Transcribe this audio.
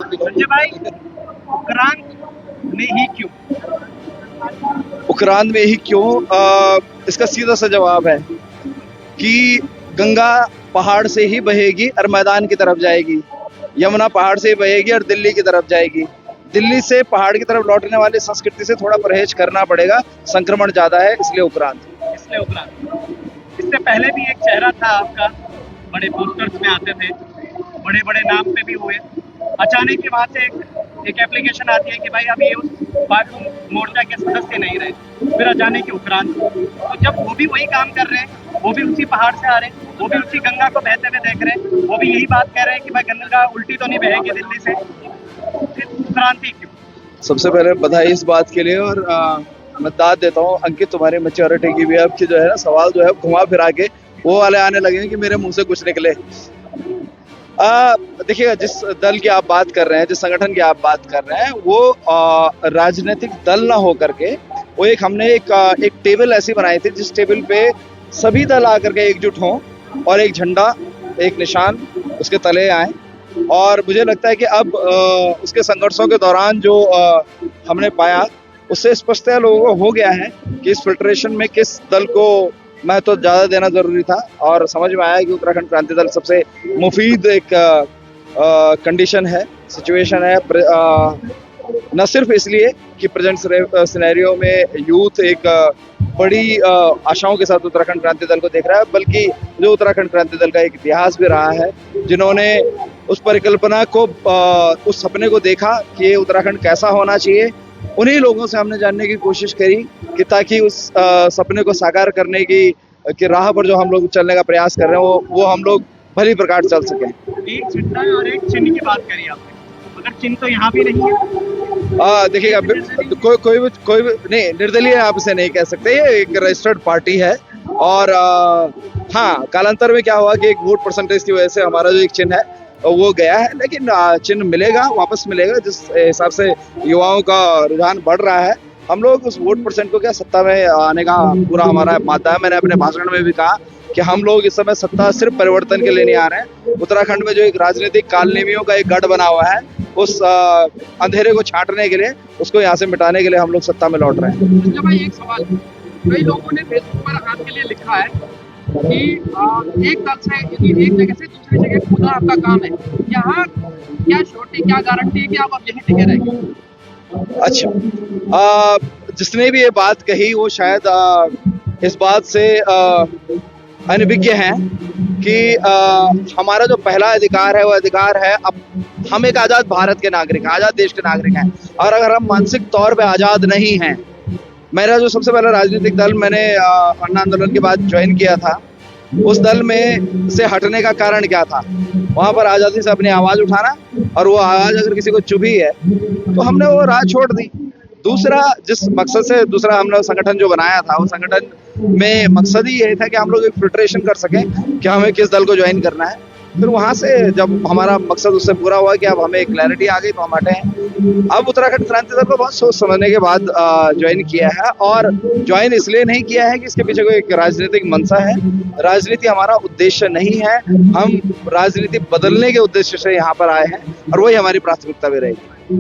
संजय भाई, उक्रांद में ही क्यों? उक्रांद में ही क्यों? इसका सीधा सा जवाब है कि गंगा पहाड़ से ही बहेगी और मैदान की तरफ जाएगी, यमुना पहाड़ से ही बहेगी और दिल्ली की तरफ जाएगी। दिल्ली से पहाड़ की तरफ लौटने वाली संस्कृति से थोड़ा परहेज करना पड़ेगा, संक्रमण ज्यादा है, इसलिए उक्रांद। इसलिए उक्रांद। इससे पहले भी एक चेहरा था आपका, बड़े पोस्टर्स में आते थे, बड़े बड़े नाम पे भी हुए। अचानक ही वहाँ से एक एप्लीकेशन आती है कि भाई अब ये उस पार्टी मोर्चा के सदस्य नहीं रहे, फिर अचानक ही उक्रांद। तो जब वो भी वही काम कर रहे हैं, वो भी उसी पहाड़ से आ रहे हैं, वो भी उसी गंगा को बहते हुए देख रहे हैं, वो भी यही बात कह रहे हैं कि भाई गंगा उल्टी तो नहीं बहेगी दिल्ली से, फिर उक्रांति क्यों? सबसे पहले बधाई इस बात के लिए, और मैं दाद देता हूँ अंकित, तुम्हारी मैच्योरिटी की भी। आपकी जो है ना सवाल जो है घुमा फिरा के वो वाले आने लगे हैं कि मेरे मुंह से कुछ निकले। देखिएगा, जिस दल की आप बात कर रहे हैं, जिस संगठन की आप बात कर रहे हैं, वो राजनीतिक दल ना हो करके वो हमने एक टेबल ऐसी बनाई थी जिस टेबल पे सभी दल आकर के एकजुट हों और एक झंडा, एक निशान उसके तले आए। और मुझे लगता है कि अब उसके संघर्षों के दौरान जो हमने पाया, उससे स्पष्टतया लोगों को हो गया है कि इस फिल्ट्रेशन में किस दल को महत्व तो ज्यादा देना जरूरी था, और समझ में आया कि उत्तराखंड क्रांति दल सबसे मुफीद एक कंडीशन है, सिचुएशन है। न सिर्फ इसलिए कि प्रेजेंट सिनेरियो में यूथ एक बड़ी आशाओं के साथ उत्तराखंड क्रांति दल को देख रहा है, बल्कि जो उत्तराखंड क्रांति दल का एक इतिहास भी रहा है, जिन्होंने उस परिकल्पना को, उस सपने को देखा कि उत्तराखंड कैसा होना चाहिए, उन्हीं लोगों से हमने जानने की कोशिश करी कि ताकि उस सपने को साकार करने की राह पर जो हम लोग चलने का प्रयास कर रहे हैं, वो हम लोग भली प्रकार चल सकें। एक झंडा और एक चिन्ह की बात करी आपने, अगर चिन्ह तो यहाँ भी नहीं है। देखिएगा, कोई भी नहीं, निर्दलीय आप इसे नहीं कह सकते, ये एक रजिस्टर्ड पार्टी है। और हाँ, कालांतर में क्या हुआ कि एक वोट परसेंटेज की वजह से हमारा जो एक चिन्ह है वो गया है, लेकिन चिन्ह मिलेगा, वापस मिलेगा। जिस हिसाब से युवाओं का रुझान बढ़ रहा है, हम लोग उस वोट परसेंट को क्या सत्ता में आने का पूरा हमारा मादा है। मैंने अपने भाषण में भी कहा कि हम लोग इस समय सत्ता सिर्फ परिवर्तन के लिए नहीं आ रहे हैं। उत्तराखंड में जो एक राजनीतिक कालनेमियों का एक गढ़ बना हुआ है, उस अंधेरे को छांटने के लिए, उसको यहाँ से मिटाने के लिए हम लोग सत्ता में लौट रहे हैं। अच्छा भाई, एक सवाल, कई लोगों ने फेसबुक पर आपके लिए लिखा है कि एक दल से यानी एक जगह से दूसरी जगह कूदना आपका काम है, यहाँ क्या श्योरिटी, क्या गारंटी है कि आप अब यहीं टिके रहेंगे? अच्छा, जिसने भी ये बात कही वो शायद इस बात से अनभिज्ञ हैं कि हमारा जो पहला अधिकार है वो अधिकार है, अब हम एक आजाद भारत के नागरिक हैं, आजाद देश के नागरिक हैं। और अगर हम मानसिक तौर पे आजाद नहीं हैं, मेरा जो सबसे पहला राजनीतिक दल मैंने अन्ना आंदोलन के बाद ज्वाइन किया था, उस दल में से हटने का कारण क्या था? वहां पर आजादी से अपनी आवाज उठाना, और वो आवाज अगर किसी को चुभी है तो हमने वो राह छोड़ दी। दूसरा, जिस मकसद से दूसरा हमने संगठन जो बनाया था, वो संगठन में मकसद ही यही था कि हम लोग एक फिल्ट्रेशन कर सकें कि हमें किस दल को ज्वाइन करना है। फिर वहां से जब हमारा मकसद उससे पूरा हुआ कि अब हमें क्लैरिटी आ गई, तो हम हटे हैं। अब उत्तराखंड क्रांति दल को बहुत सोच समझने के बाद ज्वाइन किया है, और ज्वाइन इसलिए नहीं किया है कि इसके पीछे कोई एक राजनीतिक मंशा है। राजनीति हमारा उद्देश्य नहीं है, हम राजनीति बदलने के उद्देश्य से यहाँ पर आए हैं, और वही हमारी प्राथमिकता भी रहेगी।